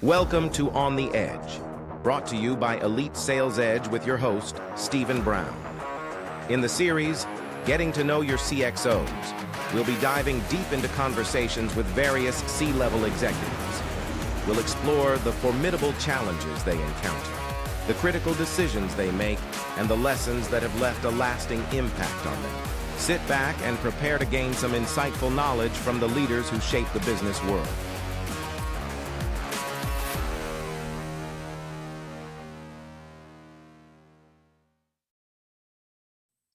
Welcome to On the Edge, brought to you by Elite Sales Edge with your host, Stephen Brown. In the series, Getting to Know Your CXOs, we'll be diving deep into conversations with various C-level executives. We'll explore the formidable challenges they encounter, the critical decisions they make, and the lessons that have left a lasting impact on them. Sit back and prepare to gain some insightful knowledge from the leaders who shape the business world.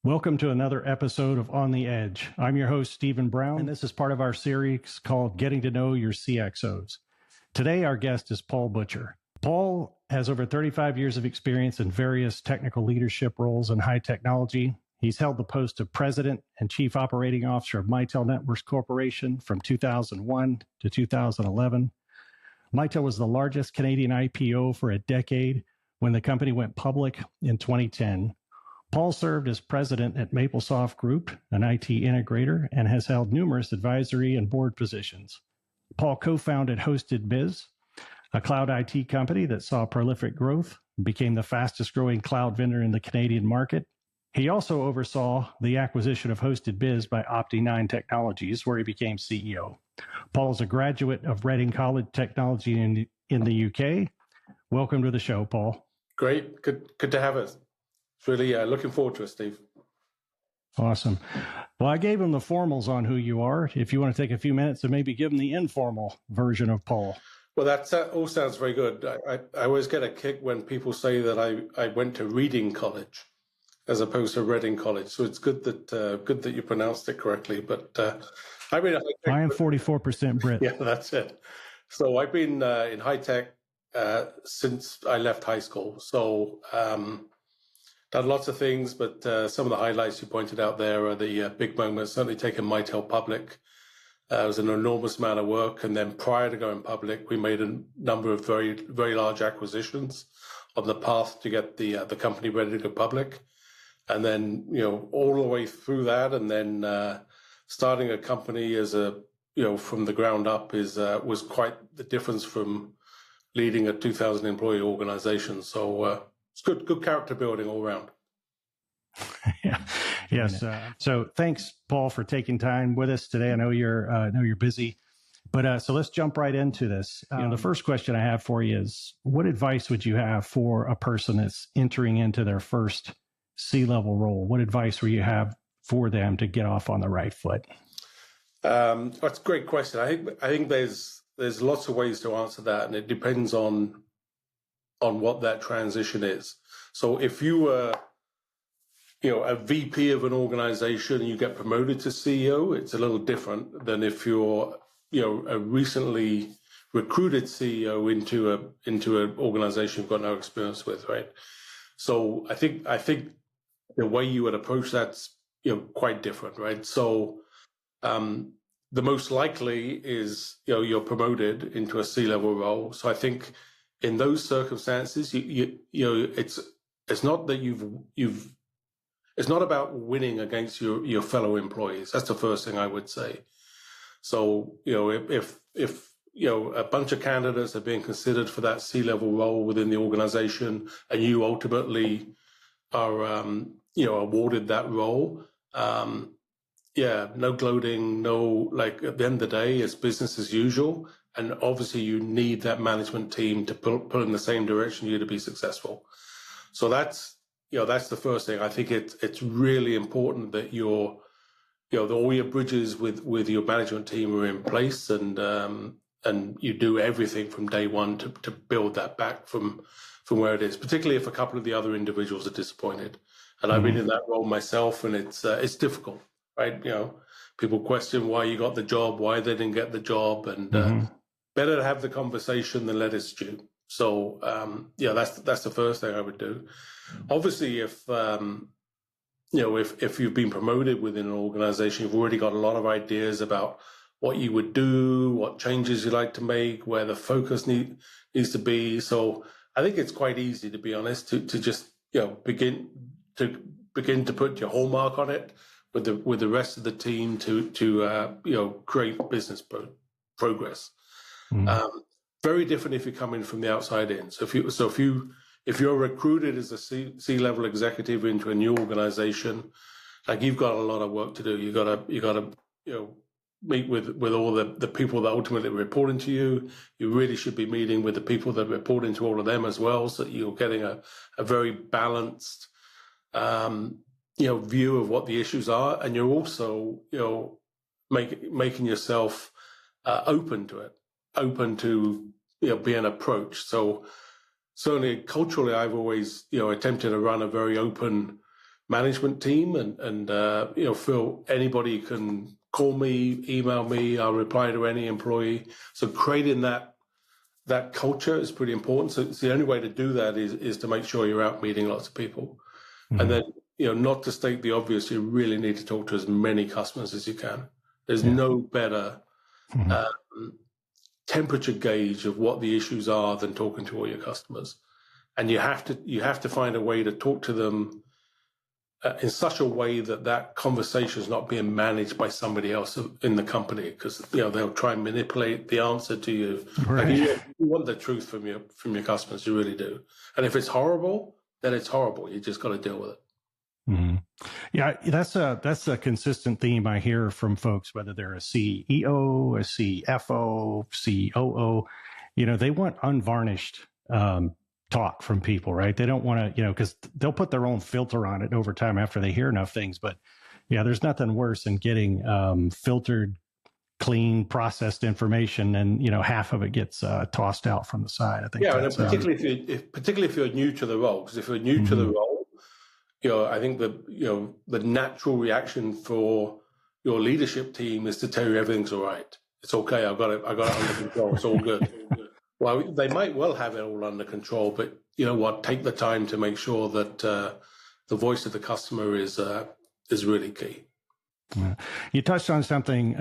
Welcome to another episode of On the Edge. I'm your host, Stephen Brown, and this is part of our series called Getting to Know Your CXOs. Today, our guest is Paul Butcher. Paul has over 35 years of experience in various technical leadership roles in high technology. He's held the post of President and Chief Operating Officer of Mitel Networks Corporation from 2001 to 2011. Mitel was the largest Canadian IPO for a decade when the company went public in 2010. Paul served as president at MapleSoft Group, an IT integrator, and has held numerous advisory and board positions. Paul co-founded Hosted Biz, a cloud IT company that saw prolific growth and became the fastest growing cloud vendor in the Canadian market. He also oversaw the acquisition of Hosted Biz by Opti Technologies, where he became CEO. Paul is a graduate of Reading College Technology in the UK. Welcome to the show, Paul. Great. Good to have us. Really looking forward to it, Steve. Awesome. Well, I gave him the formals on who you are. If you want to take a few minutes and maybe give him the informal version of Paul. Well, that all sounds very good. I always get a kick when people say that I went to Reading College as opposed to Reading College. So it's good that you pronounced it correctly. But I am 44% Brit. Yeah, that's it. So I've been in high tech since I left high school. So done lots of things, but some of the highlights you pointed out there are the big moments. Certainly taking Mitel public. It was an enormous amount of work. And then prior to going public, we made a number of very, very large acquisitions on the path to get the company ready to go public. And then, all the way through that, and then starting a company as from the ground up was quite the difference from leading a 2,000 employee organization. So it's good character building all around. Yeah. Yes. So thanks, Paul, for taking time with us today. I know you're busy, but so let's jump right into this. The first question I have for you is, what advice would you have for a person that's entering into their first C-level role? What advice would you have for them to get off on the right foot? That's a great question. I think there's lots of ways to answer that, and it depends on what that transition is. So if you were, a VP of an organization and you get promoted to CEO, it's a little different than if you're, a recently recruited CEO into an organization you've got no experience with, right? So I think the way you would approach that's, quite different, right? So the most likely is, you're promoted into a C-level role. So I think in those circumstances, it's not that it's not about winning against your fellow employees. That's the first thing I would say. So, if a bunch of candidates are being considered for that C-level role within the organization, and you ultimately are, awarded that role, no gloating, at the end of the day, it's business as usual. And obviously you need that management team to pull in the same direction you to be successful. So that's the first thing. I think it's really important that all your bridges with your management team are in place, and you do everything from day one to build that back from where it is, particularly if a couple of the other individuals are disappointed. And I've been in that role myself, and it's difficult, right? People question why you got the job, why they didn't get the job, and better to have the conversation than let it stew. So that's the first thing I would do. Obviously, if you've been promoted within an organization, you've already got a lot of ideas about what you would do, what changes you'd like to make, where the focus needs to be. So I think it's quite easy, to be honest, to just begin to put your hallmark on it with the rest of the team to create business progress. Very different if you're coming from the outside in. So if you're recruited as a C-level executive into a new organization, like you've got a lot of work to do. You gotta meet with all the people that ultimately report into you. You really should be meeting with the people that report into all of them as well, so that you're getting a very balanced view of what the issues are, and you're also making yourself open to it, open to being approached. So certainly culturally, I've always attempted to run a very open management team, and feel anybody can call me, email me, I'll reply to any employee. So creating that culture is pretty important. So it's the only way to do that is to make sure you're out meeting lots of people. Mm-hmm. And then, not to state the obvious, you really need to talk to as many customers as you can. There's no better temperature gauge of what the issues are than talking to all your customers. And you have to find a way to talk to them in such a way that conversation is not being managed by somebody else in the company, because they'll try and manipulate the answer to you. Right. Like you want the truth from your customers, you really do. And if it's horrible, then it's horrible. You just got to deal with it. Mm-hmm. Yeah, that's a consistent theme I hear from folks, whether they're a CEO, a CFO, COO. They want unvarnished talk from people, right? They don't want to, because they'll put their own filter on it over time after they hear enough things. But yeah, there's nothing worse than getting filtered, clean, processed information, and half of it gets tossed out from the side. I think. Yeah, and particularly if you're new to the role, because if you're new to the role, I think the natural reaction for your leadership team is to tell you everything's all right. It's okay. I got it under control. It's all good. Well, they might well have it all under control, but you know what? Take the time to make sure that the voice of the customer is really key. Yeah. You touched on something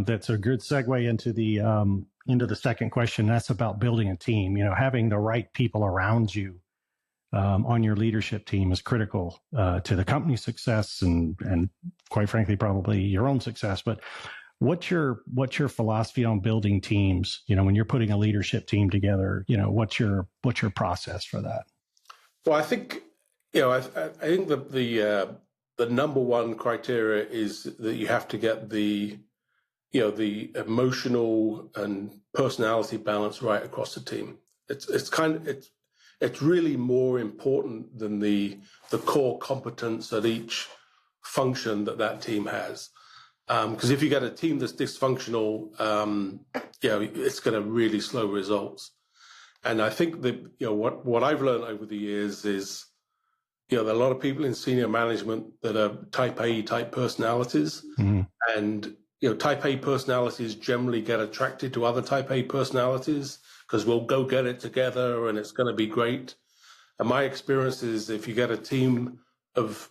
that's a good segue into the second question. That's about building a team. Having the right people around you on your leadership team is critical to the company's success and quite frankly, probably your own success. But what's your philosophy on building teams? When you're putting a leadership team together, what's your process for that? Well, I think I think that the number one criteria is that you have to get the emotional and personality balance right across the team. It's really more important than the core competence at each function that team has. Because if you get a team that's dysfunctional, it's going to really slow results. And I think that what I've learned over the years is there are a lot of people in senior management that are type A type personalities, and type A personalities generally get attracted to other type A personalities because we'll go get it together and it's going to be great. And my experience is if you get a team of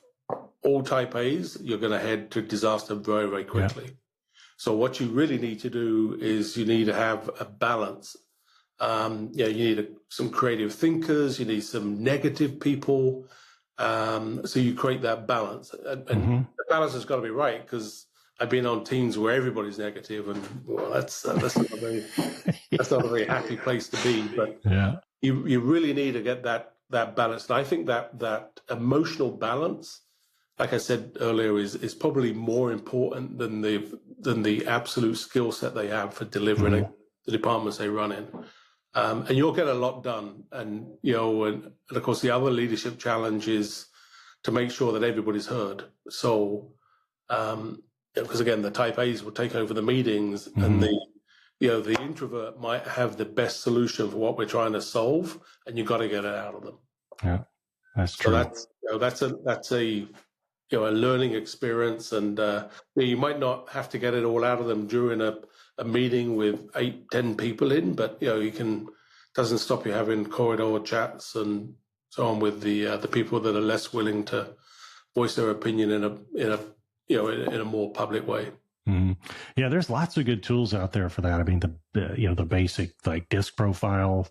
all type A's, you're going to head to disaster very, very quickly. Yeah. So what you really need to do is you need to have a balance. You need some creative thinkers, you need some negative people. So you create that balance. And the balance has got to be right, because I've been on teams where everybody's negative, and that's not a very happy place to be. But you really need to get that balance. And I think that emotional balance, like I said earlier, is probably more important than the absolute skill set they have for delivering the departments they run in. And you'll get a lot done. And of course the other leadership challenge is to make sure that everybody's heard. So because again, the type A's will take over the meetings, and the introvert might have the best solution for what we're trying to solve, and you've got to get it out of them. Yeah, that's true. So that's a learning experience, and you might not have to get it all out of them during a meeting with 8-10 people in, but doesn't stop you having corridor chats and so on with the people that are less willing to voice their opinion in a more public way. Mm-hmm. Yeah, there's lots of good tools out there for that. I mean, the basic like disc profile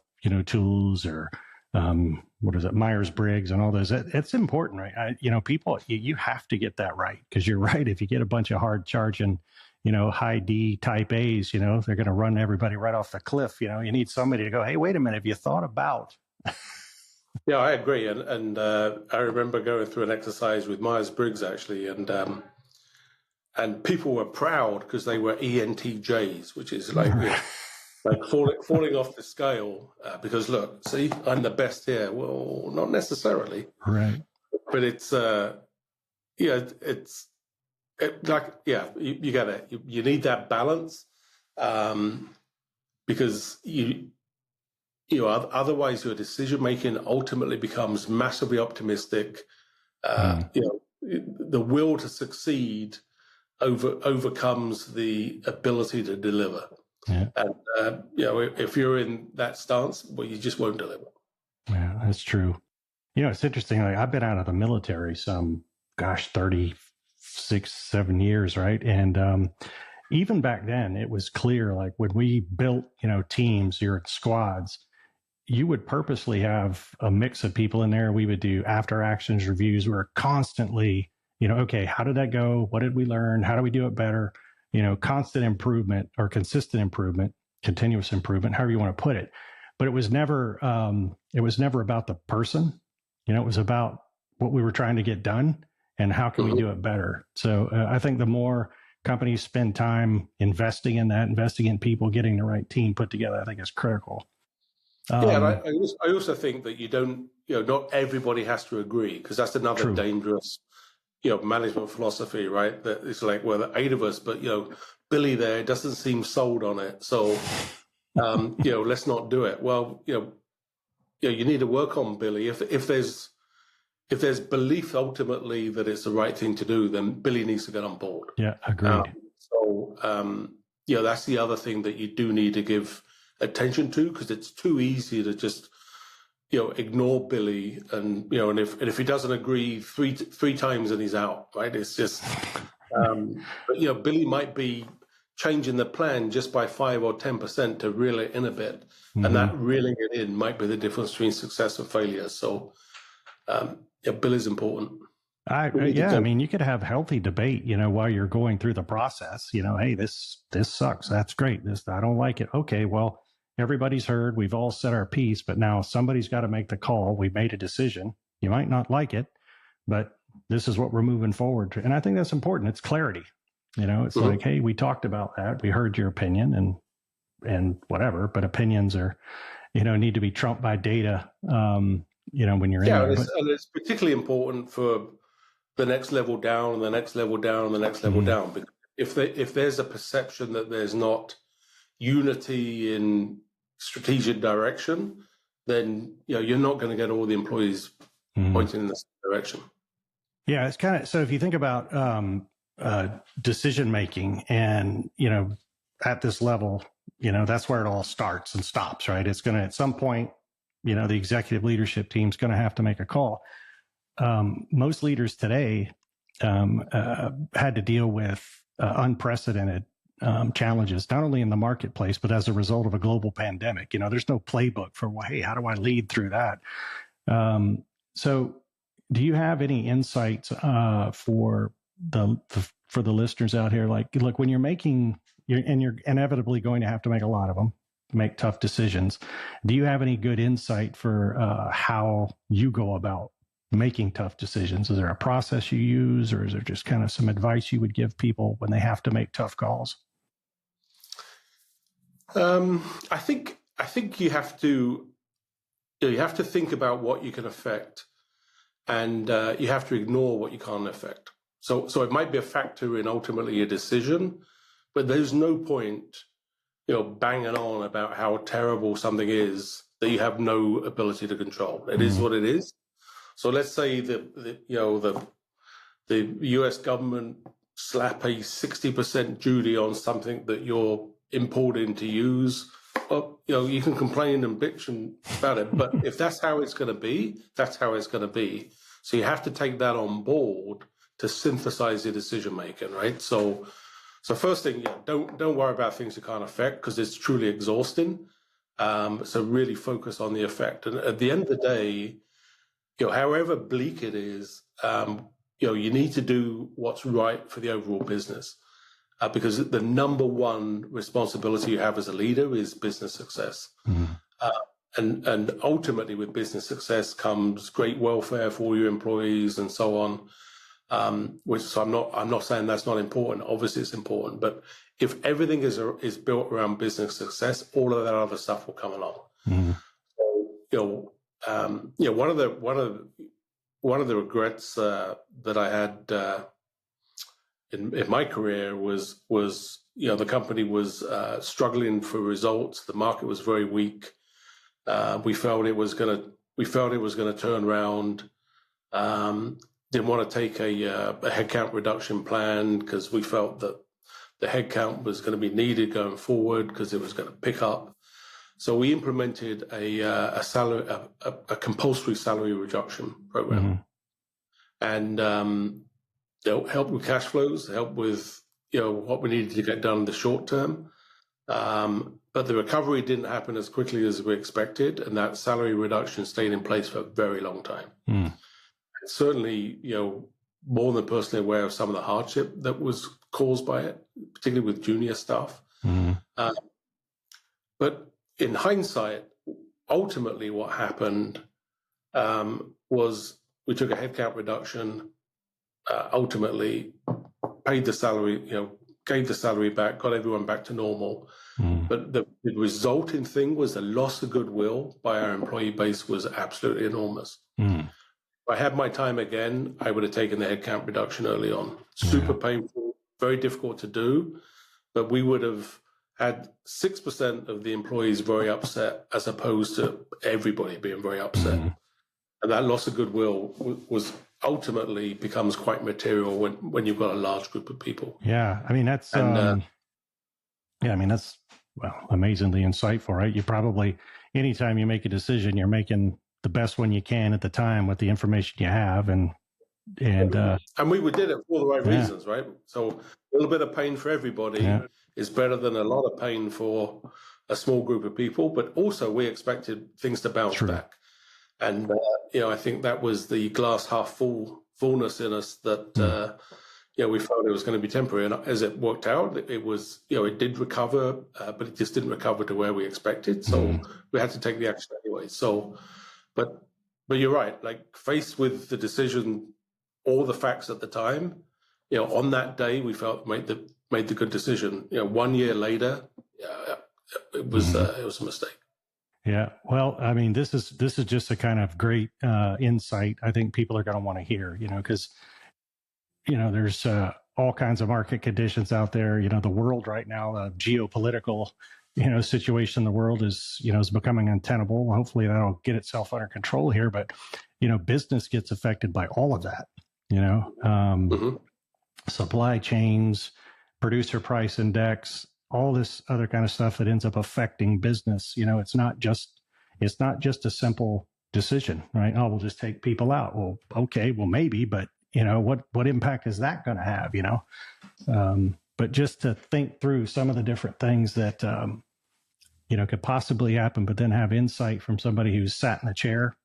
tools, or what is it, Myers-Briggs and all those. It's important, right? People, you have to get that right, because you're right. If you get a bunch of hard charging high D type A's, they're going to run everybody right off the cliff. You need somebody to go, hey, wait a minute, have you thought about? Yeah, I agree. And I remember going through an exercise with Myers-Briggs, actually, and people were proud because they were ENTJs, which is like, like falling off the scale because, look, see, I'm the best here. Well, not necessarily. Right. But it's, you got it. You need that balance because otherwise your decision making ultimately becomes massively optimistic. The will to succeed overcomes the ability to deliver. Yeah. And if you're in that stance, well, you just won't deliver. Yeah, that's true. It's interesting. Like, I've been out of the military some, 36, 7 years, right? And even back then, it was clear. Like when we built, teams, your squads, you would purposely have a mix of people in there. We would do after actions reviews. We were constantly, okay, how did that go? What did we learn? How do we do it better? Constant improvement or consistent improvement, continuous improvement, however you want to put it. But it was never about the person. It was about what we were trying to get done and how can we do it better. So I think the more companies spend time investing in that, investing in people, getting the right team put together, I think is critical. And I also think that you don't, not everybody has to agree, because that's another dangerous, management philosophy, right? That it's like, well, the 8 of us, but Billy there doesn't seem sold on it, so let's not do it. Well, you need to work on Billy. If there's belief ultimately that it's the right thing to do, then Billy needs to get on board. Yeah, agreed. That's the other thing that you do need to give attention to, because it's too easy to just ignore Billy, and if he doesn't agree three times and he's out, right? It's just but Billy might be changing the plan just by 5 or 10% to reel it in a bit, and that reeling it in might be the difference between success and failure. So Billy's important. I mean, you could have healthy debate, while you're going through the process. Hey, this sucks. That's great. I don't like it. Okay, well, everybody's heard. We've all said our piece, but now somebody's got to make the call. We've made a decision. You might not like it, but this is what we're moving forward to. And I think that's important. It's clarity. It's like, hey, we talked about that. We heard your opinion and whatever, but opinions are, need to be trumped by data. When you're in there. And it's particularly important for the next level down and the next level down and the next level down. Because if there's a perception that there's not unity in strategic direction, then you're not going to get all the employees pointing in the same direction. Yeah, it's kind of, so if you think about decision making, and at this level, that's where it all starts and stops, right? It's going to, at some point, the executive leadership team's going to have to make a call. Most leaders today had to deal with unprecedented challenges, not only in the marketplace, but as a result of a global pandemic. There's no playbook for, well, hey, how do I lead through that? So do you have any insights for the listeners out here? Like, look, when you're inevitably going to have to make a lot of them, make tough decisions. Do you have any good insight for how you go about making tough decisions? Is there a process you use, or is there just kind of some advice you would give people when they have to make tough calls? I think you have to think about what you can affect, and you have to ignore what you can't affect. So it might be a factor in ultimately your decision, but there's no point banging on about how terrible something is that you have no ability to control. It is what it is. So let's say the US government slap a 60% duty on something that you're importing to use. Well, you can complain and bitch about it, but if that's how it's going to be, that's how it's going to be. So you have to take that on board to synthesize your decision making, right? So first thing, don't worry about things you can't affect, because it's truly exhausting. So really focus on the effect. And at the end of the day, however bleak it is, you need to do what's right for the overall business. because the number one responsibility you have as a leader is business success. And ultimately, with business success comes great welfare for your employees and so on. Which so I'm not saying that's not important. Obviously, it's important. But if everything is built around business success, all of that other stuff will come along. So, one of the regrets that I had in my career was the company was struggling for results. The market was very weak. We felt it was going to turn around. Didn't want to take a headcount reduction plan because we felt that the headcount was going to be needed going forward because it was going to pick up. So we implemented a compulsory salary reduction program, and help with cash flows, help with what we needed to get done in the short term. But the recovery didn't happen as quickly as we expected, and that salary reduction stayed in place for a very long time. Certainly, more than personally aware of some of the hardship that was caused by it, particularly with junior staff. But in hindsight, ultimately what happened was we took a headcount reduction, ultimately paid the salary, gave the salary back, got everyone back to normal. But the resulting thing was the loss of goodwill by our employee base was absolutely enormous. If I had my time again, I would have taken the headcount reduction early on. Super painful, very difficult to do, but we would have had 6% of the employees very upset as opposed to everybody being very upset. And that loss of goodwill was ultimately becomes quite material when you've got a large group of people. Yeah, I mean, that's amazingly insightful, right? You probably, anytime you make a decision, you're making the best one you can at the time with the information you have. And we did it for the right reasons, right? So a little bit of pain for everybody is better than a lot of pain for a small group of people. But also we expected things to bounce back. And, I think that was the glass half fullness in us that, we felt it was going to be temporary. And as it worked out, it was, it did recover, but it just didn't recover to where we expected. So we had to take the action anyway. So, but you're right, like faced with the decision, all the facts at the time, on that day, we felt made the good decision. 1 year later, it was a mistake. Yeah. Well, I mean, this is just a kind of great insight I think people are going to want to hear, because, there's all kinds of market conditions out there. The world right now, the geopolitical, situation in the world is becoming untenable. Hopefully that'll get itself under control here. But, business gets affected by all of that, supply chains, producer price index, all this other kind of stuff that ends up affecting business. It's not just a simple decision, right? Oh, we'll just take people out. Well, okay, well, maybe, but what impact is that going to have, but just to think through some of the different things that, could possibly happen, but then have insight from somebody who's sat in the chair,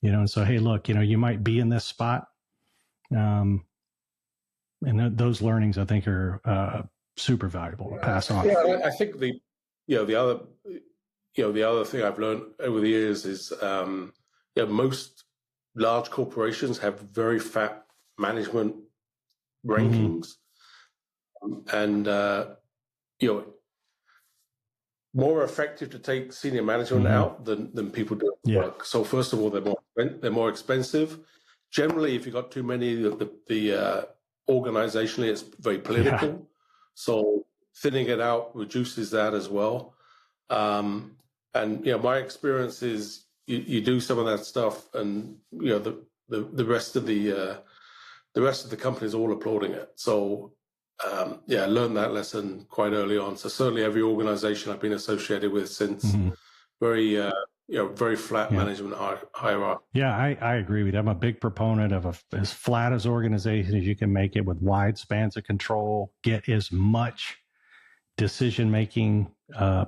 and so, hey, look, you might be in this spot. And those learnings, I think, are super valuable to pass on. Yeah, I think the other thing I've learned over the years is, most large corporations have very fat management rankings, and more effective to take senior management out than people do work. So first of all, they're more expensive. Generally, if you've got too many, the organizationally, it's very political. Yeah. So thinning it out reduces that as well. And my experience is you do some of that stuff, and the rest of the company is all applauding it. So I learned that lesson quite early on. So certainly every organization I've been associated with since, very flat management hierarchy. Yeah, I agree with you. I'm a big proponent of as flat as organization as you can make it with wide spans of control. Get as much decision-making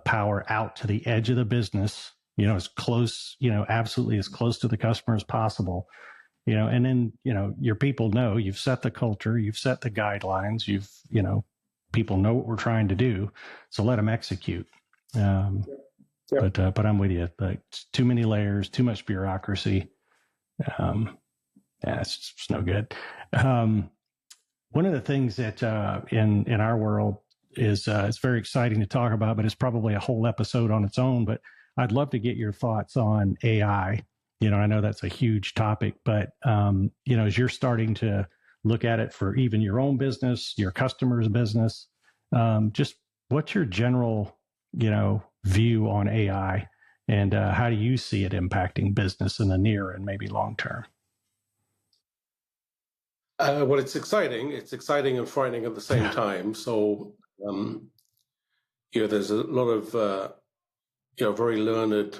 power out to the edge of the business, as close, absolutely as close to the customer as possible. And then, your people know you've set the culture, you've set the guidelines, you've, people know what we're trying to do, so let them execute. But I'm with you. Like, too many layers, too much bureaucracy. It's no good. One of the things that in our world is it's very exciting to talk about, but it's probably a whole episode on its own. But I'd love to get your thoughts on AI. I know that's a huge topic, but as you're starting to look at it for even your own business, your customer's business, just what's your general, view on AI, and how do you see it impacting business in the near and maybe long term? Well, it's exciting. It's exciting and frightening at the same time. So, there's a lot of, very learned,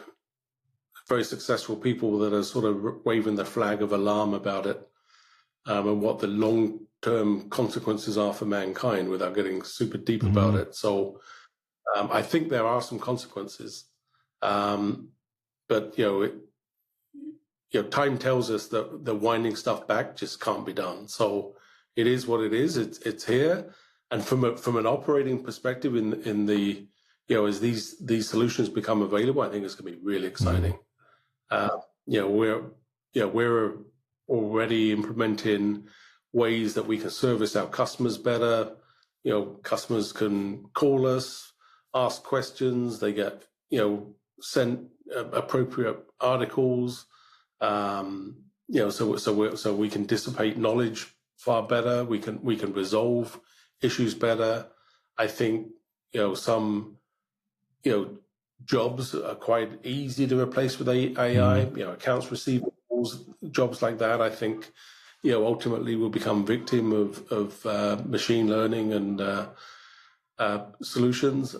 very successful people that are sort of waving the flag of alarm about it, and what the long-term consequences are for mankind without getting super deep about it. So, I think there are some consequences, but time tells us that the winding stuff back just can't be done. So it is what it is. It's here, and from an operating perspective, in the as these solutions become available, I think it's going to be really exciting. We're already implementing ways that we can service our customers better. Customers can call us, ask questions. They get sent appropriate articles. So we can dissipate knowledge far better. We can resolve issues better. I think some jobs are quite easy to replace with AI. Accounts receivables, jobs like that. I think ultimately will become victim of machine learning and solutions.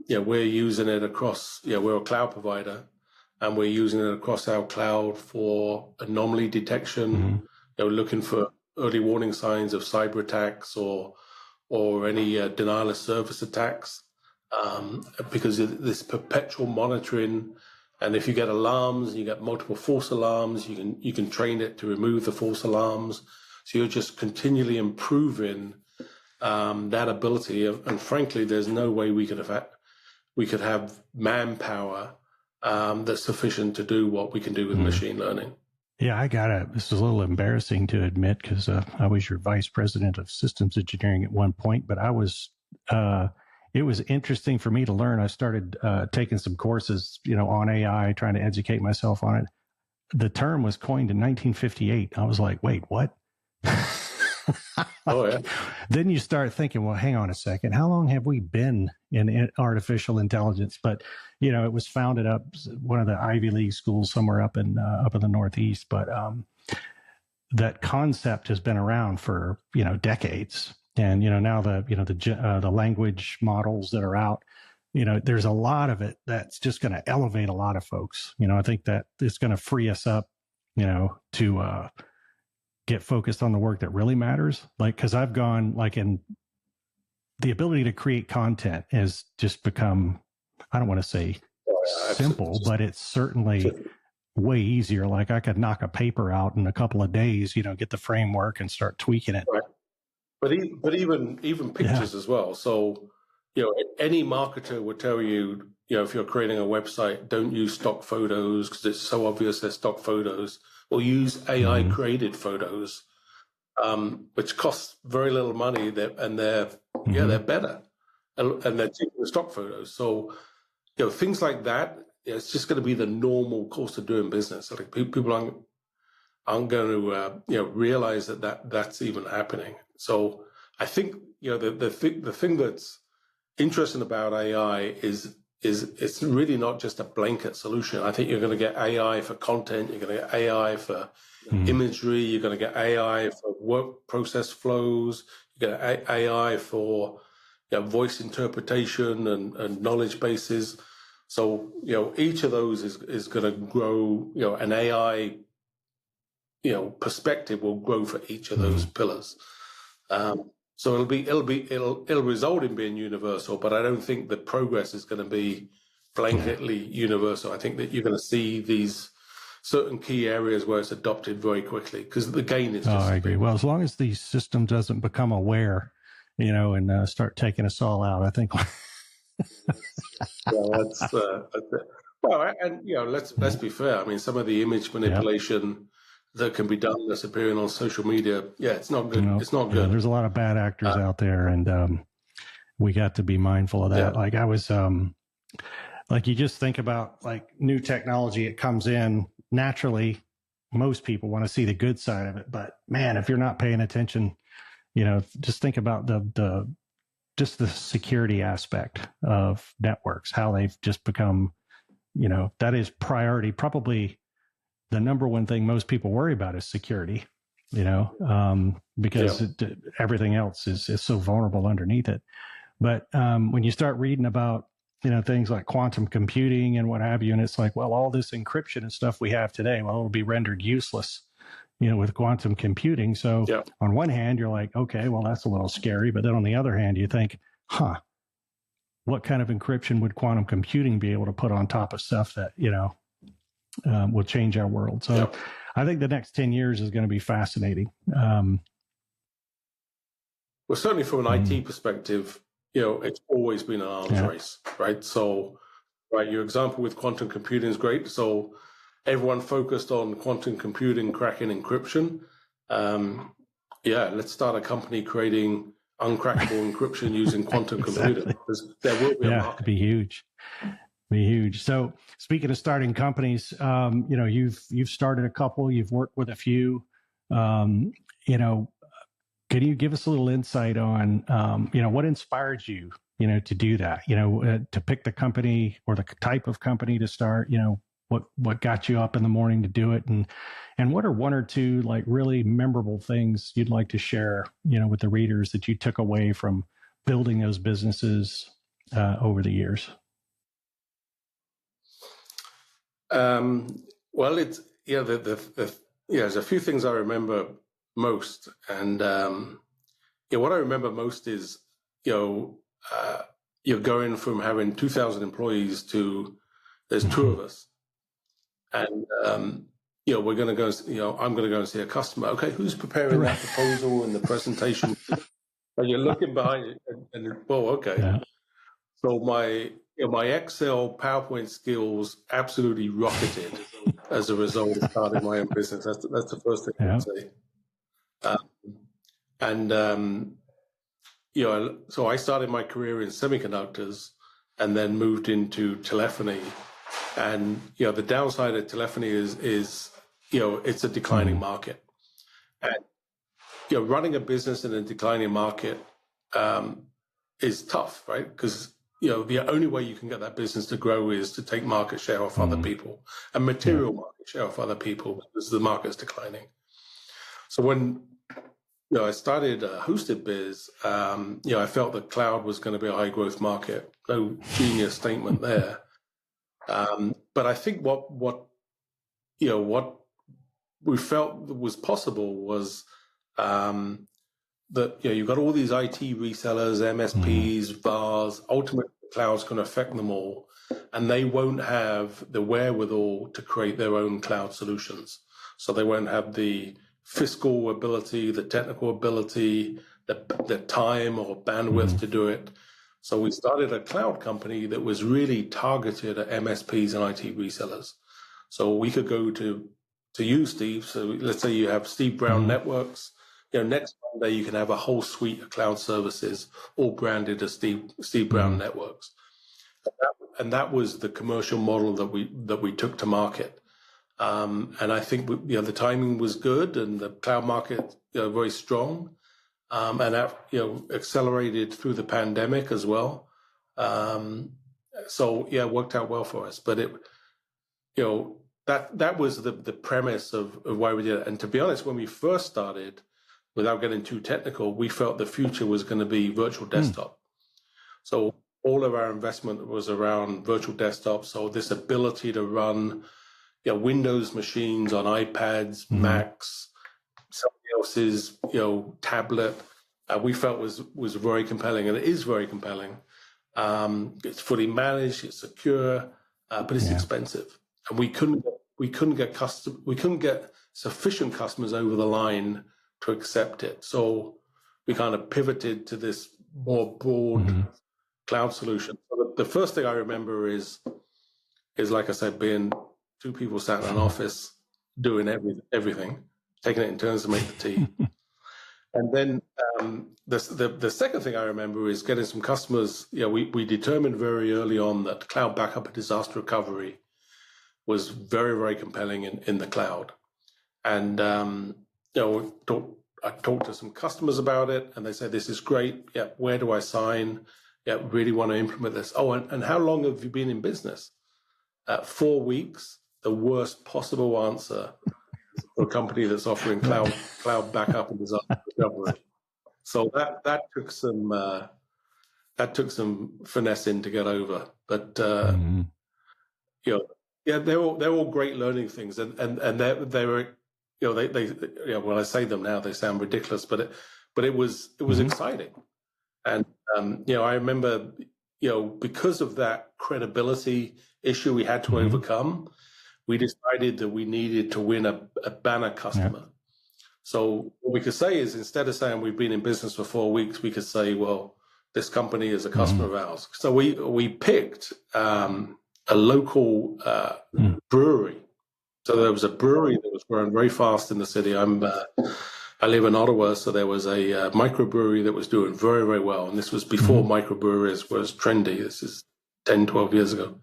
We're using it across. We're a cloud provider, and we're using it across our cloud for anomaly detection. Looking for early warning signs of cyber attacks or any denial of service attacks, because of this perpetual monitoring. And if you get alarms, you get multiple false alarms, you can train it to remove the false alarms. So you're just continually improving that ability. And frankly, there's no way we could have manpower that's sufficient to do what we can do with machine learning. Yeah, this is a little embarrassing to admit, because I was your vice president of systems engineering at one point, but it was interesting for me to learn. I started taking some courses, on AI, trying to educate myself on it. The term was coined in 1958. I was like, wait, what? Oh, yeah. Then you start thinking, well, hang on a second. How long have we been in artificial intelligence? But, it was founded up one of the Ivy League schools somewhere up in the Northeast. But that concept has been around for, decades. And, now the language models that are out, there's a lot of it that's just going to elevate a lot of folks. I think that it's going to free us up, to get focused on the work that really matters. Like, because I've gone in the ability to create content has just become, I don't want to say simple, but it's certainly way easier. Like, I could knock a paper out in a couple of days, get the framework and start tweaking it. Right. But even pictures as well. So, any marketer would tell you, if you're creating a website, don't use stock photos because it's so obvious they're stock photos, or use AI created photos, which cost very little money, and they're better, and they're cheaper than stock photos. So, things like that, it's just going to be the normal course of doing business. Like, people aren't going to realize that's even happening. So I think the thing that's interesting about AI is it's really not just a blanket solution. I think you're going to get AI for content, you're going to get AI for imagery, you're going to get AI for work process flows, you're going to get AI for voice interpretation and knowledge bases. So each of those is going to grow. An AI perspective will grow for each of those pillars. So it'll result in being universal, but I don't think the progress is going to be blanketly universal. I think that you're going to see these certain key areas where it's adopted very quickly because the gain is just. I agree. Well, as long as the system doesn't become aware and start taking us all out. I think. That's it. Well, and let's be fair. I mean, some of the image manipulation that can be done that's appearing on social media, it's not good. It's not good. There's a lot of bad actors out there, and we got to be mindful of that. Like I was, like you just think about like new technology, it comes in naturally. Most people want to see the good side of it, but man, if you're not paying attention, just think about the security aspect of networks, how they've just become, that is priority. Probably the number one thing most people worry about is security, because everything else is so vulnerable underneath it. But when you start reading about, things like quantum computing and what have you, and it's like, well, all this encryption and stuff we have today, well, it'll be rendered useless, with quantum computing. So on one hand, you're like, okay, well, that's a little scary. But then on the other hand, you think, what kind of encryption would quantum computing be able to put on top of stuff that, will change our world? So I think the next 10 years is going to be fascinating. Well, certainly from an IT perspective, it's always been an arms race, right? So, your example with quantum computing is great. So everyone focused on quantum computing, cracking encryption. Let's start a company creating uncrackable encryption using quantum computing. There will be a market. It'd be huge. Be huge. So speaking of starting companies, you've started a couple, you've worked with a few, can you give us a little insight on, what inspired you, to do that, to pick the company or the type of company to start, what got you up in the morning to do it? And what are one or two like really memorable things you'd like to share, with the readers that you took away from building those businesses over the years? Well, it's, there's a few things I remember most. And, what I remember most is, you're going from having 2,000 employees to there's two of us. And, we're going to go, I'm going to go and see a customer. Okay, who's preparing that proposal and the presentation? And you're looking behind it and well, okay. Yeah. So my Excel PowerPoint skills absolutely rocketed as a result of starting my own business. That's the first thing I would say. So I started my career in semiconductors and then moved into telephony. And, the downside of telephony is it's a declining market. And, running a business in a declining market is tough, right? Because, the only way you can get that business to grow is to take market share off other people and material market share off other people because the market's declining. So when I started Hosted Biz, I felt that cloud was going to be a high growth market. No genius statement there. But I think what we felt was possible was that you've got all these IT resellers, MSPs, VARs. Ultimately, the cloud's going to affect them all, and they won't have the wherewithal to create their own cloud solutions. So they won't have the fiscal ability, the technical ability, the time or bandwidth to do it. So we started a cloud company that was really targeted at MSPs and IT resellers. So we could go to you, Steve. So let's say you have Steve Brown Networks. Next Monday you can have a whole suite of cloud services, all branded as Steve Brown Networks. And that was the commercial model that we took to market. And I think the timing was good, and the cloud market very strong, and that accelerated through the pandemic as well. So it worked out well for us. But it that was the premise of why we did it. And to be honest, when we first started, without getting too technical, we felt the future was going to be virtual desktop. So all of our investment was around virtual desktop. So this ability to run Windows machines on iPads, Macs, somebody else's tablet, we felt was very compelling, and it is very compelling. It's fully managed, it's secure, but it's expensive, and we couldn't get sufficient customers over the line to accept it. So we kind of pivoted to this more broad cloud solution. So the first thing I remember is like I said, being two people sat in an office doing everything, taking it in turns to make the tea. And then the second thing I remember is getting some customers. We determined very early on that cloud backup and disaster recovery was very, very compelling in the cloud. And I talked to some customers about it, and they said, "This is great. Yeah, where do I sign? Yeah, really want to implement this. Oh, and how long have you been in business?" 4 weeks. The worst possible answer for a company that's offering cloud backup and disaster recovery. So that took some finessing to get over. But they're all great learning things, and they were, when I say them now, they sound ridiculous, but it was exciting. And I remember, because of that credibility issue we had to overcome, we decided that we needed to win a banner customer. Yeah. So what we could say is, instead of saying we've been in business for 4 weeks, we could say, well, this company is a customer of ours. So we picked a local brewery. So there was a brewery that was growing very fast in the city. I live in Ottawa, so there was a microbrewery that was doing very, very well. And this was before microbreweries was trendy. This is 10, 12 years ago.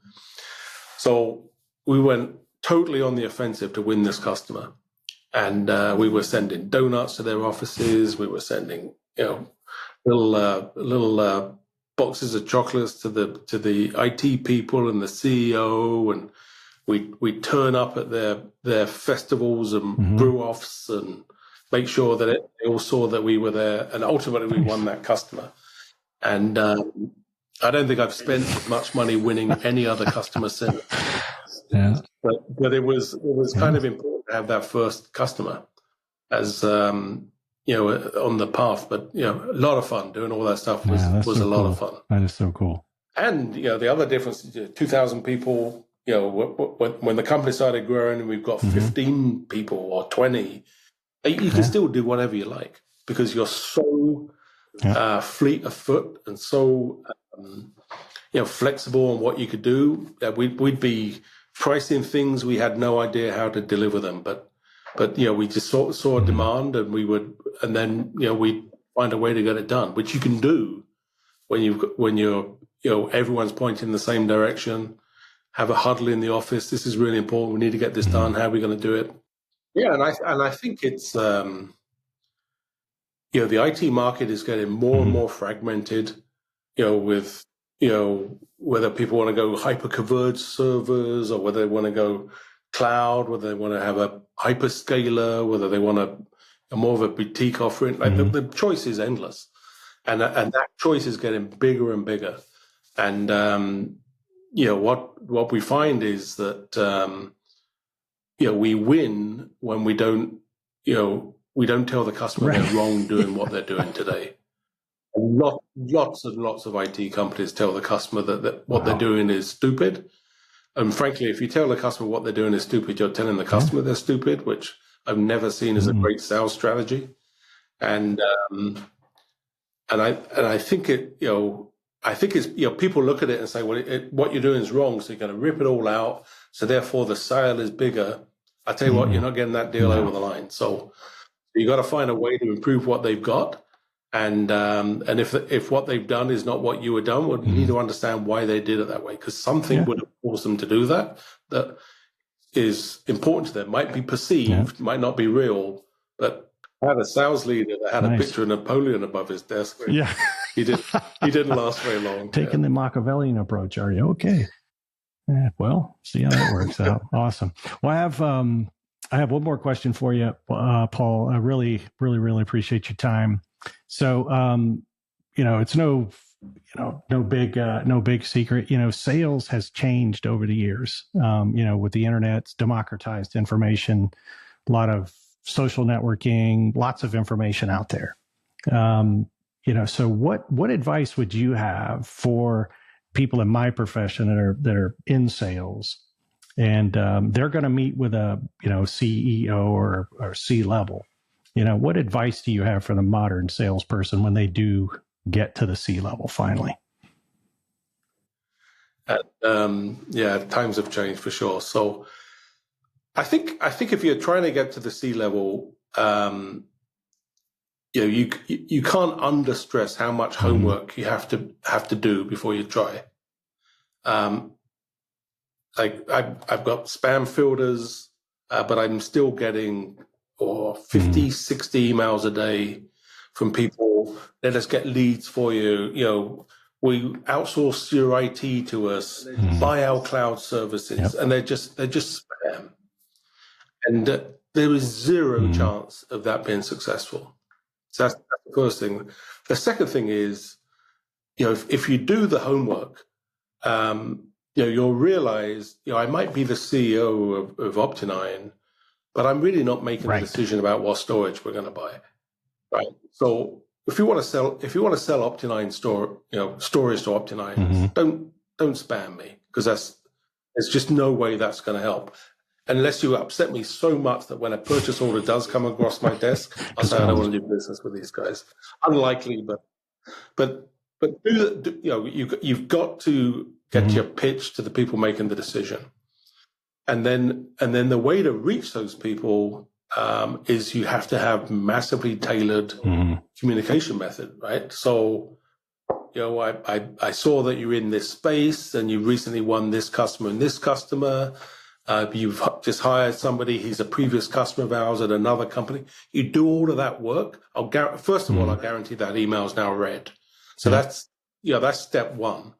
So we went totally on the offensive to win this customer. And we were sending donuts to their offices. We were sending, little boxes of chocolates to the IT people and the CEO, and we turn up at their festivals and brew offs and make sure that they all saw that we were there. And ultimately, we won that customer. And I don't think I've spent as much money winning any other customer since. Yeah. But it was kind of important to have that first customer as on the path. But a lot of fun doing all that stuff was a lot of fun. That is so cool. And the other difference, 2,000 people. When the company started growing, and we've got 15 people or 20, you can still do whatever you like because you're so fleet of foot and so flexible on what you could do. We'd be pricing things we had no idea how to deliver them, but we just saw a demand, and we'd find a way to get it done, which you can do when you're everyone's pointing in the same direction. Have a huddle in the office. This is really important. We need to get this done. How are we going to do it? Yeah, and I think it's the IT market is getting more and more fragmented. With whether people want to go hyper-converged servers or whether they want to go cloud, whether they want to have a hyperscaler, whether they want a more of a boutique offering. Like the choice is endless, and that choice is getting bigger and bigger. And what we find is that we win when we don't tell the customer they're wrong doing what they're doing today. Lots and lots of IT companies tell the customer that what they're doing is stupid. And frankly, if you tell the customer what they're doing is stupid, you're telling the customer they're stupid, which I've never seen as a great sales strategy. And I think it's people look at it and say, well, what you're doing is wrong, so you're going to rip it all out. So therefore, the sale is bigger. I tell you what, you're not getting that deal over the line. So you got to find a way to improve what they've got. And if what they've done is not what you were done, well, you need to understand why they did it that way, because something would have caused them to do that is important to them. Might be perceived, might not be real. But I had a sales leader that had a picture of Napoleon above his desk. Yeah, he didn't last very long. Taking the Machiavellian approach, are you okay? Yeah, well, see how that works out. Awesome. Well, I have one more question for you, Paul. I really, really, really appreciate your time. So, it's no big secret. Sales has changed over the years. With the internet, it's democratized information, a lot of social networking, lots of information out there. So what advice would you have for people in my profession that are in sales, and they're going to meet with a CEO or C level? What advice do you have for the modern salesperson when they do get to the C-level finally? Times have changed for sure. So I think if you're trying to get to the C-level, you can't understress how much homework you have to do before you try. Like I've got spam filters, but I'm still getting 50, 60 emails a day from people. Let us get leads for you. We outsource your IT to us, buy our cloud services, and they're just spam. And there is zero chance of that being successful. So that's the first thing. The second thing is, if you do the homework, you'll realize, I might be the CEO of Opti9, but I'm really not making the decision about what storage we're going to buy, right? So if you want to sell Opti9 storage to Opti9, don't spam me, because there's just no way that's going to help. Unless you upset me so much that when a purchase order does come across my desk, I'll say I don't want to do business with these guys. Unlikely, but you've got to get your pitch to the people making the decision, and then the way to reach those people is you have to have massively tailored communication method, right? So, I saw that you're in this space and you recently won this customer and this customer. You've just hired somebody, he's a previous customer of ours at another company. You do all of that work. First of all, I guarantee that email is now read. So that's step one.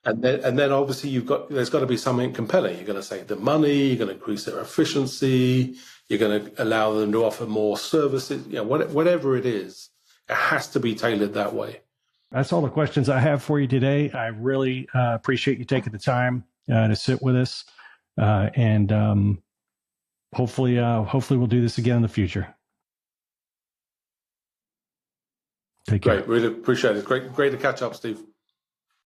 And then obviously there's got to be something compelling. You're going to save them money, you're going to increase their efficiency, you're going to allow them to offer more services, whatever it is, it has to be tailored that way. That's all the questions I have for you today. I really appreciate you taking the time to sit with us. And hopefully we'll do this again in the future. Take care. Great. Really appreciate it. Great to catch up, Steve.